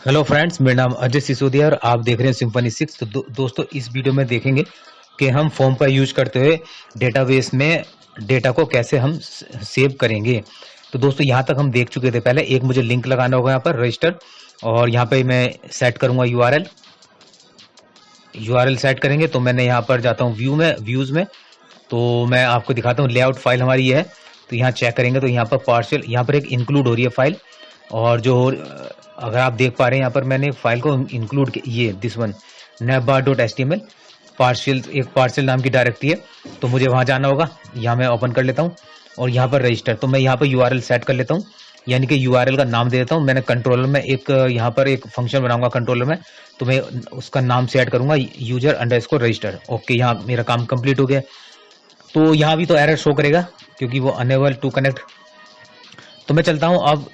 Hello friends, मेरा नाम अजय सिसोदिया और आप देख रहे हैं सिम्फनी 6। तो दोस्तों, इस वीडियो में देखेंगे कि हम फॉर्म का यूज करते हुए डेटाबेस में डेटा को कैसे हम सेव करेंगे। तो दोस्तों, यहाँ तक हम देख चुके थे। पहले एक मुझे लिंक लगाना होगा यहाँ पर रजिस्टर, और यहाँ पे मैं सेट करूंगा यूआरएल सेट करेंगे। तो मैंने यहाँ पर जाता हूँ व्यूज़ में। तो मैं आपको दिखाता हूँ, लेआउट फाइल हमारी ये है। तो यहाँ चेक करेंगे तो यहाँ पर पार्शियल, यहाँ पर एक इंक्लूड हो रही है फाइल, और जो अगर आप देख पा रहे हैं यहाँ पर मैंने फाइल को इंक्लूड ये दिस वन navbar.html पार्शियल नाम की डायरेक्टरी है। तो मुझे वहाँ जाना होगा, यहाँ मैं ओपन कर लेता हूँ और यहाँ पर रजिस्टर। तो मैं यहाँ पर यूआरएल सेट कर लेता हूँ, यानी कि यूआरएल का नाम दे देता हूँ। मैंने कंट्रोलर में एक यहाँ पर एक फंक्शन बनाऊंगा कंट्रोलर में, तो मैं उसका नाम सेट करूंगा user_register। ओके, यहाँ मेरा काम कंप्लीट हो गया। तो यहाँ भी तो एरर शो करेगा क्योंकि वो अनेबल टू कनेक्ट। तो मैं चलता हूँ अब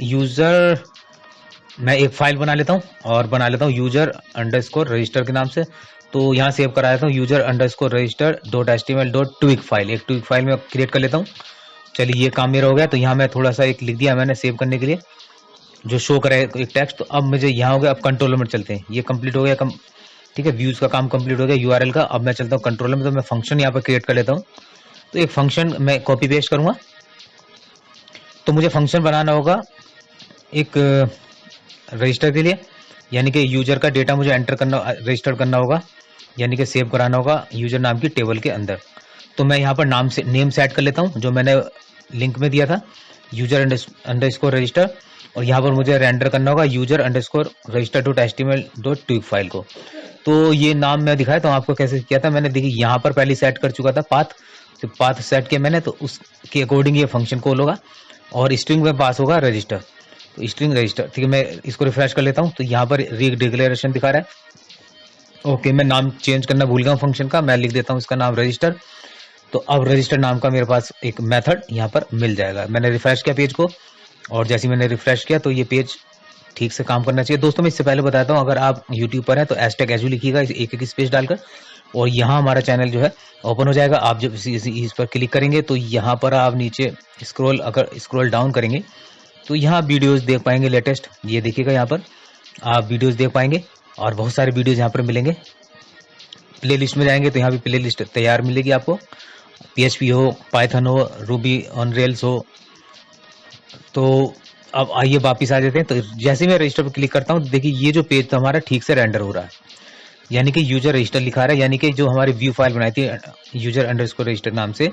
मैं एक फाइल बना लेता हूँ और बना लेता हूँ user_register के नाम से। तो यहाँ सेव करा देता हूँ user_register.html.twig फाइल, एक ट्विग फाइल में क्रिएट कर लेता हूँ। चलिए, ये काम मेरा हो गया। तो यहाँ मैं थोड़ा सा एक लिख दिया मैंने सेव करने के लिए, जो शो करे एक टेक्स्ट। तो अब मुझे यहाँ हो गया, अब कंट्रोलर में चलते हैं। ये कंप्लीट हो गया, ठीक है, व्यूज का काम कंप्लीट हो गया यूआरएल का। अब मैं चलता हूँ कंट्रोलर में, तो मैं फंक्शन यहाँ पर क्रिएट कर लेता हूँ। तो एक फंक्शन मैं कॉपी पेस्ट करूंगा। तो मुझे फंक्शन बनाना होगा एक रजिस्टर के लिए, यानी कि यूजर का डेटा मुझे एंटर करना, रजिस्टर करना होगा, यानी कि सेव कराना होगा यूजर नाम की टेबल के अंदर। तो मैं यहाँ पर नेम सेट कर लेता हूँ, जो मैंने लिंक में दिया था, user_register। और यहाँ पर मुझे रेंडर करना होगा user_register.html.twig फाइल को। तो ये नाम मैं दिखाया था आपको कैसे किया था। मैंने देखिए यहाँ पर पहले सेट कर चुका था पाथ। तो पाथ सेट किया मैंने, तो उसके अकॉर्डिंग ये फंक्शन कॉल होगा और स्ट्रिंग में पास होगा रजिस्टर। तो स्ट्रिंग रजिस्टर, ठीक है। मैं इसको रिफ्रेश कर लेता हूँ, तो यहाँ पर डिक्लेरेशन दिखा रहा है। ओके, मैं नाम चेंज करना भूल गया हूँ फंक्शन का। मैं लिख देता हूँ इसका नाम रजिस्टर। तो अब रजिस्टर नाम का मेरे पास एक मेथड यहाँ पर मिल जाएगा। मैंने रिफ्रेश किया पेज को, और जैसे मैंने रिफ्रेश किया तो ये पेज ठीक से काम करना चाहिए। दोस्तों, मैं इससे पहले बताता हूँ, अगर आप यूट्यूब पर हैं तो #एजू लिखिएगा एक एक स्पेस डालकर, और यहाँ हमारा चैनल जो है ओपन हो जाएगा। आप जब इस पर क्लिक करेंगे तो यहाँ पर आप नीचे स्क्रॉल डाउन करेंगे तो यहाँ वीडियोस देख पाएंगे लेटेस्ट। ये देखिएगा, यहाँ पर आप वीडियोस देख पाएंगे और बहुत सारे वीडियोस यहाँ पर मिलेंगे। प्ले लिस्ट में जाएंगे तो यहाँ पे प्ले लिस्ट तैयार मिलेगी आपको। PHP हो, पाइथन हो, रूबी ऑन रेल्स हो। तो अब आइए वापिस आ जाते हैं। तो जैसे मैं रजिस्टर पर क्लिक करता हूँ, देखिए ये जो पेज था हमारा ठीक से रेंडर हो रहा है, यानी कि यूजर रजिस्टर लिखा रहा है, यानी कि जो हमारी व्यू फाइल बनाई थी user_register नाम से,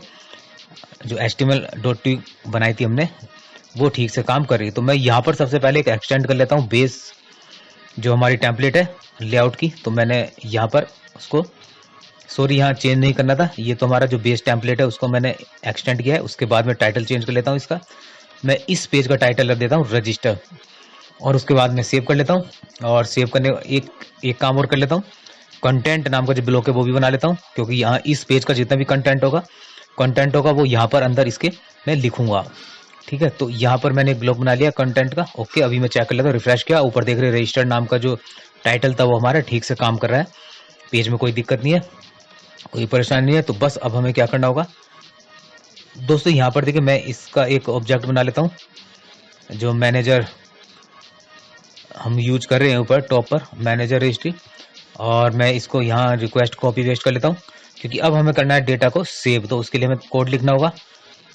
जो html.twig बनाई थी हमने, वो ठीक से काम कर रही है। तो मैं यहाँ पर सबसे पहले एक एक्सटेंड कर लेता हूँ बेस, जो हमारी टेम्पलेट है लेआउट की। तो मैंने यहाँ पर उसको, सॉरी, यहाँ चेंज नहीं करना था, ये तो हमारा जो बेस टेम्पलेट है उसको मैंने एक्सटेंड किया है। उसके बाद मैं टाइटल चेंज कर लेता हूँ इसका। मैं इस पेज का टाइटल रख देता हूँ रजिस्टर, और उसके बाद मैं सेव कर लेता हूँ। और सेव करने एक काम और कर लेता हूँ, कंटेंट नाम का जो ब्लॉक है वो भी बना लेता हूँ, क्योंकि यहाँ इस पेज का जितना भी कंटेंट होगा वो यहाँ पर अंदर इसके मैं लिखूंगा, ठीक है। तो यहाँ पर मैंने एक ब्लॉक बना लिया कंटेंट का। ओके, अभी मैं चेक कर लेता हूँ, रिफ्रेश किया, ऊपर देख रहे रजिस्टर नाम का जो टाइटल था वो हमारा ठीक से काम कर रहा है। पेज में कोई दिक्कत नहीं है, कोई परेशानी नहीं है। तो बस अब हमें क्या करना होगा दोस्तों, यहाँ पर देखिए मैं इसका एक ऑब्जेक्ट बना लेता हूँ, जो मैनेजर हम यूज कर रहे हैं ऊपर टॉप पर, मैनेजर रजिस्ट्री। और मैं इसको यहाँ रिक्वेस्ट कॉपी पेस्ट कर लेता हूँ, क्योंकि अब हमें करना है डेटा को सेव। तो उसके लिए हमें कोड लिखना होगा।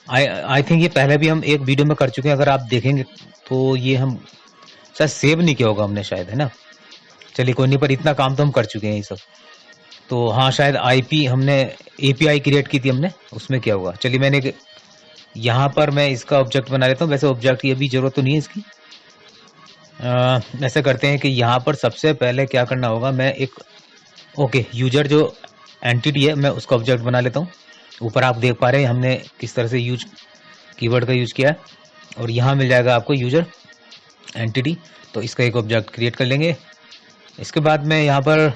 आई थिंक ये पहले भी हम एक वीडियो में कर चुके हैं, अगर आप देखेंगे तो ये हम शायद सेव नहीं किया होगा हमने, शायद, है ना। चलिए कोई नहीं, पर इतना काम तो हम कर चुके हैं ये सब। तो हाँ, शायद हमने API क्रिएट की थी हमने, उसमें क्या होगा। चलिए, मैंने यहाँ पर मैं इसका ऑब्जेक्ट बना लेता हूँ। वैसे ऑब्जेक्ट की अभी जरूरत तो नहीं है इसकी। ऐसा करते हैं कि यहाँ पर सबसे पहले क्या करना होगा, मैं ओके, यूजर जो एंटिटी है मैं उसका ऑब्जेक्ट बना लेता हूँ। ऊपर आप देख पा रहे हैं हमने किस तरह से कीवर्ड का यूज किया है, और यहाँ मिल जाएगा आपको यूजर एंटिटी। तो इसका एक ऑब्जेक्ट क्रिएट कर लेंगे। इसके बाद में यहाँ पर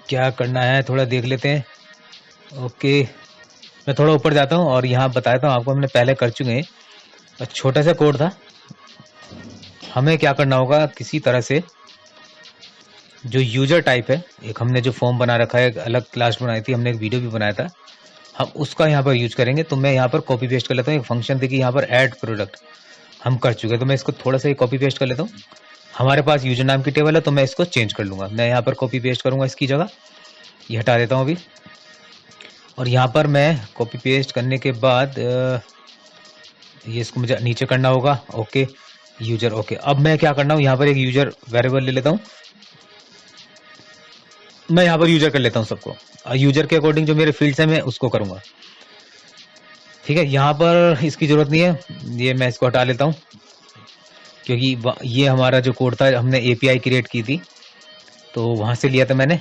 क्या करना है थोड़ा देख लेते हैं। ओके, मैं थोड़ा ऊपर जाता हूँ और यहाँ बताता हूँ आपको, हमने पहले कर चुके हैं। छोटा सा कोड था। हमें क्या करना होगा, किसी तरह से जो यूजर टाइप है, एक हमने जो फॉर्म बना रखा है, एक अलग क्लास बनाई थी हमने, एक वीडियो भी बनाया था, हम उसका यहाँ पर यूज करेंगे। तो मैं यहाँ पर कॉपी पेस्ट कर लेता हूँ एक फंक्शन। देखिए यहाँ पर ऐड प्रोडक्ट हम कर चुके हैं, तो मैं इसको थोड़ा सा कॉपी पेस्ट कर लेता हूँ। हमारे पास यूजर नाम की टेबल है, तो मैं इसको चेंज कर लूंगा। मैं यहाँ पर कॉपी पेस्ट करूंगा इसकी जगह, ये हटा देता हूँ अभी। और यहाँ पर मैं कॉपी पेस्ट करने के बाद ये इसको मुझे नीचे करना होगा। Okay user, okay. अब मैं क्या करना हूँ, यहाँ पर एक यूजर वेरिएबल ले लेता हूँ। मैं यहाँ पर यूजर कर लेता हूँ सबको, यूजर के अकॉर्डिंग जो मेरे फील्ड्स है मैं उसको करूंगा। ठीक है, यहाँ पर इसकी जरूरत नहीं है, ये मैं इसको हटा लेता हूँ, क्योंकि ये हमारा जो कोड था हमने एपीआई क्रिएट की थी, तो वहां से लिया था मैंने,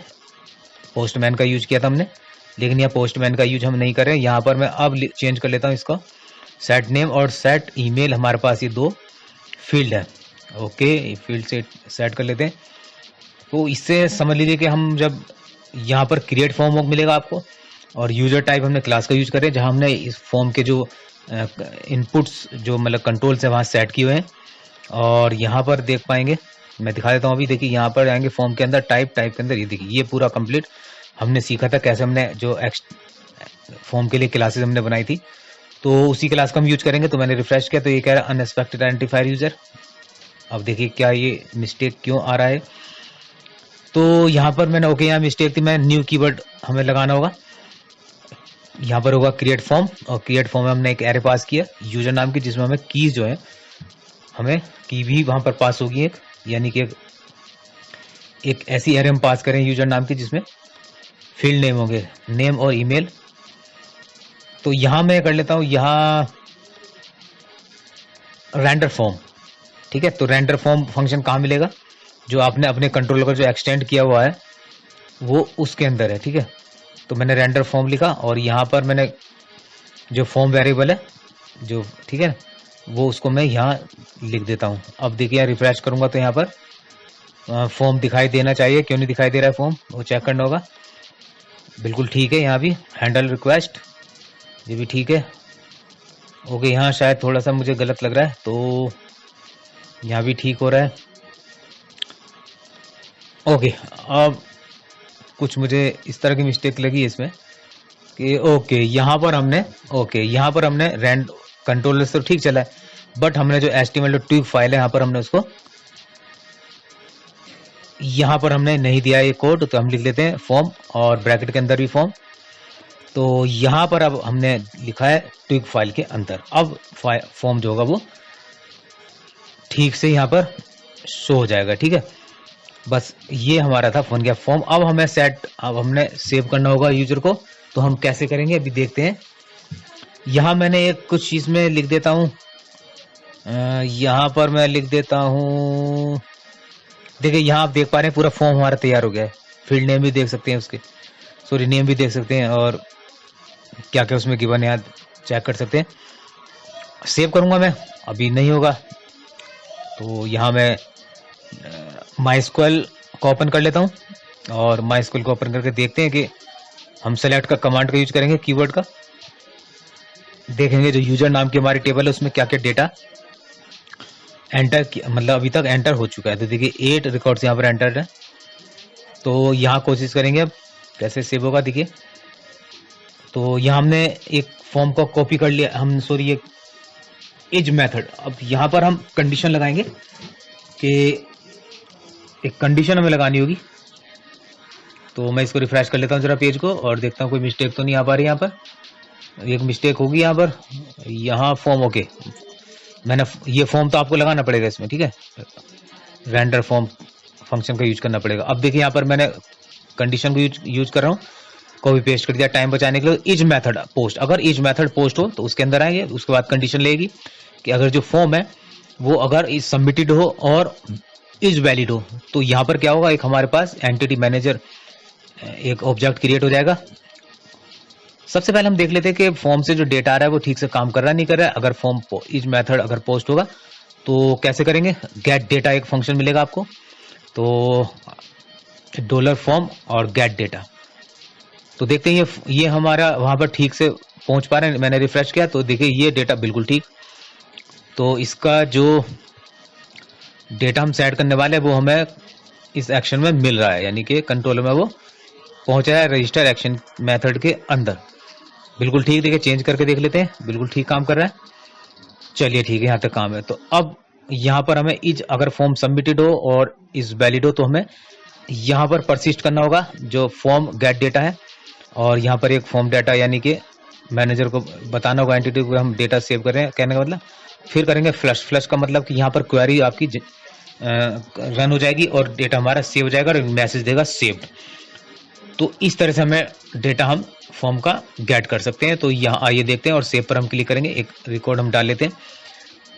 पोस्टमैन का यूज किया था हमने, लेकिन यहाँ पोस्टमैन का यूज हम नहीं कर रहे हैं। यहाँ पर मैं अब चेंज कर लेता हूँ इसको, सेट नेम और सेट ईमेल, हमारे पास ये दो फील्ड है। ओके, फील्ड से सेट कर लेते हैं। तो इससे समझ लीजिए कि हम जब यहाँ पर क्रिएट फॉर्म मिलेगा आपको, और यूजर टाइप हमने क्लास का यूज करें, जहां हमने इस फॉर्म के जो इनपुट्स जो मतलब कंट्रोल्स है वहां सेट किए हुए हैं। और यहाँ पर देख पाएंगे, मैं दिखा देता हूँ अभी। देखिए यहाँ पर आएंगे फॉर्म के अंदर, टाइप के अंदर, ये देखिए ये पूरा कंप्लीट हमने सीखा था कैसे हमने जो फॉर्म के लिए क्लासेस हमने बनाई थी, तो उसी क्लास का हम यूज करेंगे। तो मैंने रिफ्रेश किया तो ये कह रहा है अनएक्सपेक्टेड आइडेंटिफायर यूजर। अब देखिए क्या ये मिस्टेक क्यों आ रहा है। तो यहाँ पर मैंने ओके, यहाँ मिस्टेक थी, मैं न्यू कीवर्ड हमें लगाना होगा। यहाँ पर होगा क्रिएट फॉर्म, और क्रिएट फॉर्म में हमने एक एरे पास किया यूजर नाम की, जिसमें हमें कीज जो है हमें की भी वहां पर पास होगी एक, यानी कि एक ऐसी एरे हम पास करें यूजर नाम की जिसमें फील्ड नेम होंगे, नेम और ईमेल। तो यहां मैं कर लेता हूं यहाँ रेंडर फॉर्म। ठीक है, तो रेंडर फॉर्म फंक्शन कहाँ मिलेगा, जो आपने अपने कंट्रोलर का जो एक्सटेंड किया हुआ है वो उसके अंदर है। ठीक है, तो मैंने रेंडर फॉर्म लिखा, और यहाँ पर मैंने जो फॉर्म वेरिएबल है जो, ठीक है, वो उसको मैं यहाँ लिख देता हूँ। अब देखिए रिफ्रेश करूंगा तो यहाँ पर फॉर्म दिखाई देना चाहिए, क्यों नहीं दिखाई दे रहा है फॉर्म, वो चेक करना होगा। बिल्कुल ठीक है, यहाँ भी हैंडल रिक्वेस्ट, ये भी ठीक है। ओके, यहाँ शायद थोड़ा सा मुझे गलत लग रहा है, तो यहाँ भी ठीक हो रहा है। ओके, अब कुछ मुझे इस तरह की मिस्टेक लगी इसमें कि ओके यहाँ पर हमने रैंड कंट्रोलर से तो ठीक चला है, बट हमने जो HTML.twig फाइल है यहाँ पर हमने उसको यहाँ पर हमने नहीं दिया ये कोड, तो हम लिख लेते हैं फॉर्म और ब्रैकेट के अंदर भी फॉर्म। तो यहाँ पर अब हमने लिखा है ट्विग फाइल के अंदर। अब फॉर्म जो होगा वो ठीक से यहाँ पर शो हो जाएगा। ठीक है, बस ये हमारा था फोन गया फॉर्म। अब हमने सेव करना होगा यूजर को, तो हम कैसे करेंगे अभी देखते हैं। यहाँ मैंने एक कुछ चीज में लिख देता हूँ, यहाँ पर मैं लिख देता हूँ, देखिए यहाँ आप देख पा रहे हैं पूरा फॉर्म हमारा तैयार हो गया है। फील्ड नेम भी देख सकते हैं उसके, सॉरी नेम भी देख सकते हैं, और क्या क्या उसमें गिवन है चेक कर सकते हैं। सेव करूंगा मैं, अभी नहीं होगा, तो यहाँ मैं MySQL को ओपन कर लेता हूँ, और MySQL को ओपन करके देखते हैं कि हम सेलेक्ट का कमांड का यूज करेंगे, कीवर्ड का देखेंगे जो यूजर नाम की हमारी टेबल है उसमें क्या क्या डेटा एंटर, मतलब अभी तक एंटर हो चुका है। तो देखिए 8 रिकॉर्ड्स यहाँ पर एंटर है। तो यहाँ कोशिश करेंगे अब कैसे सेव होगा। देखिए तो यहाँ हमने एक फॉर्म को कॉपी कर लिया, हम सॉरी ये एज मेथड। अब यहाँ पर हम कंडीशन लगाएंगे कि एक कंडीशन हमें लगानी होगी। तो मैं इसको रिफ्रेश कर लेता हूँ जरा पेज को, और देखता हूँ कोई मिस्टेक तो नहीं आ पा रही। यहाँ पर एक मिस्टेक होगी यहाँ पर, यहाँ फॉर्म ओके, मैंने ये फॉर्म तो आपको लगाना पड़ेगा इसमें। ठीक है, रेंडर फॉर्म फंक्शन का यूज करना पड़ेगा। अब देखिए यहाँ पर मैंने कंडीशन को यूज कर रहा हूँ, कॉपी पेस्ट कर दिया टाइम बचाने के लिए। इज मेथड पोस्ट, अगर इज मेथड पोस्ट हो तो उसके अंदर आएंगे, उसके बाद कंडीशन लेगी कि अगर जो फॉर्म है वो अगर इज सबमिटेड हो और इज वैलिड हो, तो यहाँ पर क्या होगा, एक हमारे पास एंटिटी मैनेजर एक ऑब्जेक्ट क्रिएट हो जाएगा। सबसे पहले हम देख लेते हैं कि फॉर्म से जो डेटा आ रहा है वो ठीक से काम कर रहा है नहीं कर रहा है। अगर फॉर्म इज मेथड अगर पोस्ट होगा तो कैसे करेंगे, गेट डेटा एक फंक्शन मिलेगा आपको, तो $फॉर्म और गेट डेटा। तो देखते हैं ये हमारा वहां पर ठीक से पहुंच पा रहे हैं। मैंने रिफ्रेश किया तो देखिए ये डेटा बिल्कुल ठीक। तो इसका जो डेटा हम सेट करने वाले हैं वो हमें इस एक्शन में मिल रहा है, यानी कि कंट्रोलर में वो पहुंच रहा है रजिस्टर एक्शन मेथड के अंदर। बिल्कुल ठीक, देखिए चेंज करके देख लेते हैं, बिल्कुल ठीक काम कर रहा है। चलिए ठीक है, यहाँ तक काम है। तो अब यहाँ पर हमें इज अगर फॉर्म सबमिटेड हो और इज वैलिड हो तो हमें यहाँ पर परसिस्ट करना होगा जो फॉर्म गेट डेटा है, और यहाँ पर एक फॉर्म डाटा यानी कि मैनेजर को बताना होगा एंटिटी को हम डेटा सेव कर रहे हैं, कहने का मतलब। फिर करेंगे फ्लश। फ्लश का मतलब कि यहाँ पर क्वेरी आपकी रन हो जाएगी और डेटा हमारा सेव हो जाएगा और मैसेज देगा सेव्ड। तो इस तरह से हमें डेटा हम फॉर्म का गेट कर सकते हैं। तो यहाँ आइए देखते हैं, और सेव पर हम क्लिक करेंगे, एक रिकॉर्ड हम डाल लेते हैं,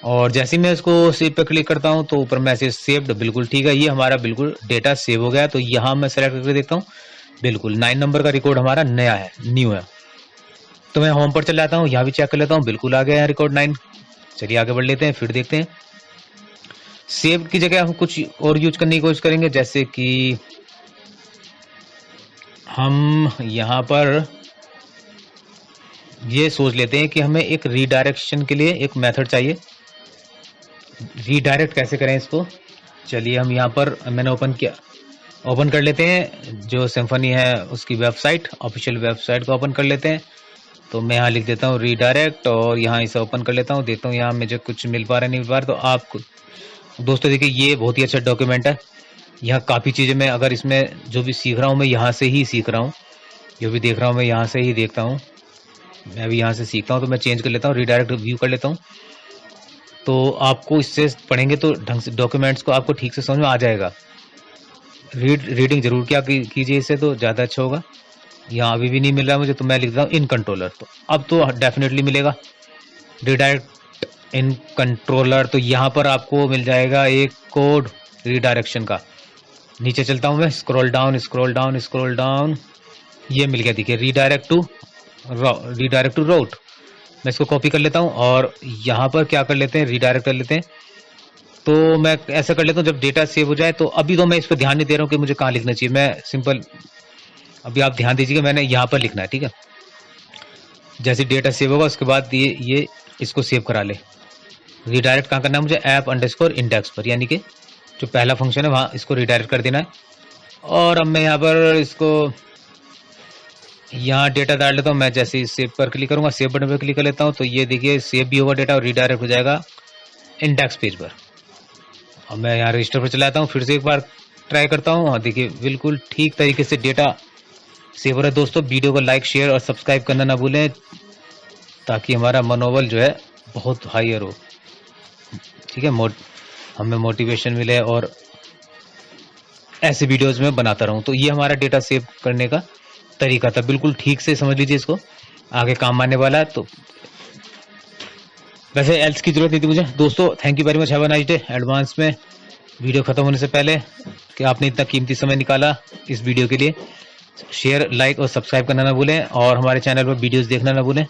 और जैसे ही मैं इसको सेव पर क्लिक करता हूँ तो ऊपर मैसेज सेव्ड, बिल्कुल ठीक है, ये हमारा बिल्कुल डेटा सेव हो गया। तो यहाँ मैं सेलेक्ट करके देखता हूँ, बिल्कुल 9 नंबर का रिकॉर्ड हमारा नया है, न्यू है। तो मैं होम पर चल जाता हूँ, यहाँ भी चेक कर लेता हूँ, बिल्कुल आ गया है रिकॉर्ड 9। चलिए आगे बढ़ लेते हैं, फिर देखते हैं। सेव की जगह हम कुछ और यूज करने की कोशिश करेंगे, जैसे कि हम यहाँ पर ये सोच लेते हैं कि हमें एक रीडायरेक्शन के लिए एक मेथड चाहिए। रीडायरेक्ट कैसे करें इसको, चलिए हम यहाँ पर मैंने ओपन कर लेते हैं जो सिम्फनी है उसकी वेबसाइट, ऑफिशियल वेबसाइट को ओपन कर लेते हैं। तो मैं यहाँ लिख देता हूँ रीडायरेक्ट, और यहाँ इसे ओपन कर लेता हूँ, देखता हूँ यहाँ मुझे कुछ मिल पा रहा है नहीं मिल पा रहा। तो आप दोस्तों देखिए, ये बहुत ही अच्छा डॉक्यूमेंट है, यहाँ काफ़ी चीज़ें मैं अगर इसमें जो भी सीख रहा हूँ मैं यहाँ से ही सीख रहा हूँ, जो भी देख रहा हूँ मैं यहाँ से ही देखता हूँ, मैं भी यहाँ से सीखता हूँ। तो मैं चेंज कर लेता हूँ, रीडायरेक्ट व्यू कर लेता हूँ। तो आपको इससे पढ़ेंगे तो ढंग से डॉक्यूमेंट्स को आपको ठीक से समझ में आ जाएगा। रीडिंग जरूर क्या कीजिए, इससे तो ज़्यादा अच्छा होगा। यहाँ अभी भी नहीं मिल रहा मुझे, तो मैं लिख देता हूँ इन कंट्रोलर, तो अब तो डेफिनेटली मिलेगा रीडायरेक्ट इन कंट्रोलर। तो यहाँ पर आपको मिल जाएगा एक कोड रीडायरेक्शन का। नीचे चलता हूँ मैं, स्क्रॉल डाउन, ये मिल गया, देखिए रीडायरेक्ट टू राउट। मैं इसको कॉपी कर लेता हूँ और यहाँ पर क्या कर लेते हैं, रीडायरेक्ट कर लेते हैं। तो मैं ऐसा कर लेता हूँ, जब डेटा सेव हो जाए, तो अभी तो मैं इस पर ध्यान नहीं दे रहा हूँ कि मुझे कहाँ लिखना चाहिए, मैं सिंपल अभी आप ध्यान दीजिएगा, मैंने यहाँ पर लिखना है, ठीक है। जैसे डेटा सेव होगा उसके बाद ये इसको सेव करा ले। रीडायरेक्ट कहाँ करना है मुझे, ऐप अंडरस्कोर इंडेक्स पर, यानी कि जो पहला फंक्शन है वहाँ इसको रीडायरेक्ट कर देना है। और अब मैं यहाँ पर इसको यहाँ डेटा डाल लेता हूँ। मैं जैसे ही सेव पर क्लिक करूँगा, सेव बटन पर क्लिक कर लेता हूँ, तो ये देखिए सेव भी होगा डेटा और रीडायरेक्ट हो जाएगा इंडेक्स पेज पर। अब मैं यहाँ रजिस्टर पर चलाता हूँ, फिर से एक बार ट्राई करता हूँ। हाँ देखिए बिल्कुल ठीक तरीके से डेटा सेव हो रहा है। दोस्तों वीडियो को लाइक शेयर और सब्सक्राइब करना ना भूलें, ताकि हमारा मनोबल जो है बहुत हायर हो, ठीक है, हमें मोटिवेशन मिले और ऐसे वीडियोस में बनाता रहूं। तो ये हमारा डेटा सेव करने का तरीका था, बिल्कुल ठीक से समझ लीजिए, इसको आगे काम आने वाला है। तो वैसे एल्स की जरूरत नहीं थी मुझे। दोस्तों thank you very much, have a nice day. Advance में वीडियो खत्म होने से पहले कि आपने इतना कीमती समय निकाला इस वीडियो के लिए, शेयर लाइक और सब्सक्राइब करना ना भूलें, और हमारे चैनल पर वीडियोस देखना ना भूलें,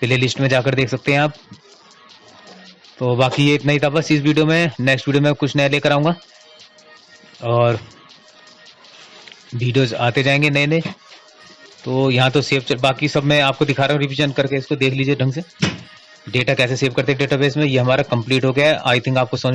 प्ले लिस्ट में जाकर देख सकते हैं आप। तो बाकी ये इतना ही था बस इस वीडियो में। नेक्स्ट वीडियो में कुछ नया लेकर आऊँगा और वीडियोस आते जाएंगे नए नए। तो यहाँ तो सेव बाकी सब मैं आपको दिखा रहा हूँ रिवीजन करके, इसको देख लीजिए ढंग से डेटा कैसे सेव करते हैं डेटाबेस में। ये हमारा कंप्लीट हो गया है, आई थिंक आपको समझ